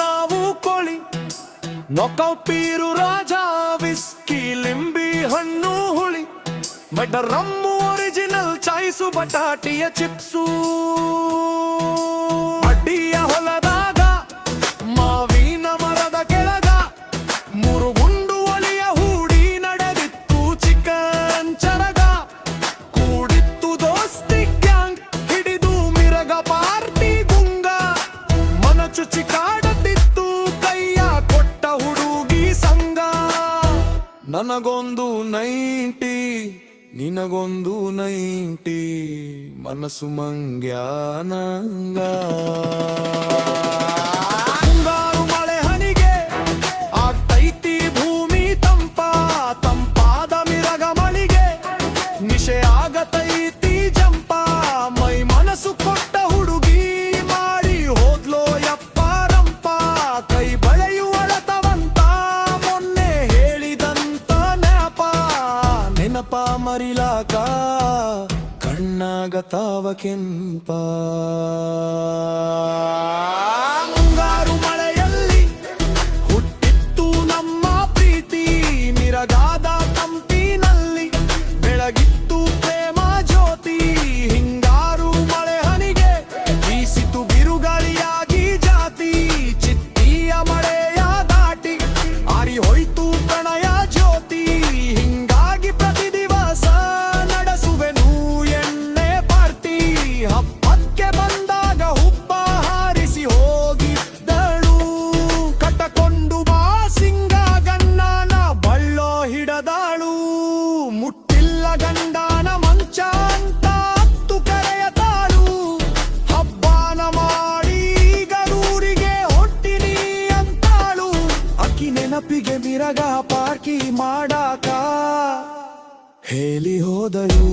ನಾವು ಕೋಳಿ ನಾಕೌಟ್ ಪೀರು ರಾಜ ವಿಸ್ಕಿ ಲಿಂಬಿ ಹಣ್ಣು ಹುಳಿ ಮೆಟರ್ ರಮ್ಮು ಒರಿಜಿನಲ್ ಚಾಯ್ಸು ಬಟಾಟಿಯ ಚಿಪ್ಸು ಅಡ್ಡಿಯ ಹೊಲದಾಗ ಮಾವಿನ ಮರದ ಕೆಳಗ ಮೂರು ಗುಂಡು ಒಲಿಯ ಹೂಡಿ ನಡೆದಿತ್ತು ಚಿಕನ್ ಚರಗ ಕೂಡಿತ್ತು ದೋಸ್ತಿ ಗ್ಯಾಂಗ್ ಹಿಡಿದು ಮಿರಗ ಪಾರ್ಟಿ ಗುಂಗ ಮನ ಚುಚ್ಚಿ ಕಾಡತಿತ್ತು ಕೈಯ ಕೊಟ್ಟ ಹುಡುಗಿ ಸಂಗ ನನಗೊಂದು 90 ನಿನಗೊಂದು 90 ಮನಸ್ಸು ಮಂಗ್ಯಾನಂಗ ಮುಂಗಾರು ಮಳೆ ಹನಿಗೆ ಆಗ್ತೈತಿ ಭೂಮಿ ತಂಪಾದ ಮಿರಗ ಮಳಿಗೆ ನಿಶೆ ಆಗತೈತಿ ಜಂಪ ಮೈ ಮನಸ್ಸು ಕೊಟ್ಟ ಹುಡುಗಿ ಮಾಡಿ ಹೋದ್ಲೋ ಯಪ್ಪ ರಂಪ ಕೈ ಬಳೆಯುವಳತವಂತ ಮೊನ್ನೆ ಹೇಳಿದಂತ ನೆನಪ ಮರಿಲಾಕ ಕಣ್ಣಾಗತಾವ ಕೆಂಪ ಮುಂಗಾರು ಮಳೆಯಲ್ಲಿ ಹುಟ್ಟಿತ್ತು ನಮ್ಮ ಪ್ರೀತಿ ಮಿರಗಾದ ತಂಪಿನಲ್ಲಿ ಬೆಳಗಿತ್ತು ಪ್ರೇಮ ಜ್ಯೋತಿ ಹಿಂಗಾರು ಮಳೆ ಹನಿಗೆ ಬೀಸಿತು ಬಿರುಗಾಳಿಯಾಗಿ ಜಾತಿ ಚಿತ್ತಿಯ ಮಳೆಯ ದಾಟಿ ಆರಿ ಹೋಯ್ತು ಪ್ರಣಯ ಜ್ಯೋತಿ ಹಿಂಗಾಗಿ ಪ್ರತಿ ದಿವಸ ನಡೆಸುವೆನು ಎಣ್ಣೆ ಪಾರ್ಟಿ ಹಬ್ಬಕ್ಕೆ ಬಂದಾಗ ಹುಬ್ಬ ಹಾರಿಸಿ ಹೋಗಿದ್ದಳು ಕಟ್ಟಕೊಂಡು ಬಾ ಸಿಂಗ ಗಣ್ಣನ ಬಳ್ಳೋ ಹಿಡದಾಳು ಮುಟ್ಟಿಲ್ಲ ಗಂಡನ ಮಂಚ ಅಂತ ಹತ್ತು ಕರೆಯತಾಳು ಹಬ್ಬನ ಮಾಡಿ ಗರೂರಿಗೆ ಹೊಟ್ಟಿನಿ ಅಂತಾಳು ಅಕ್ಕಿ ನೆನಪಿಗೆ ಮಿರಗ ಪಾರ್ಕಿ ಮಾಡಾಕ ಹೇಳಿ ಹೋದಳು.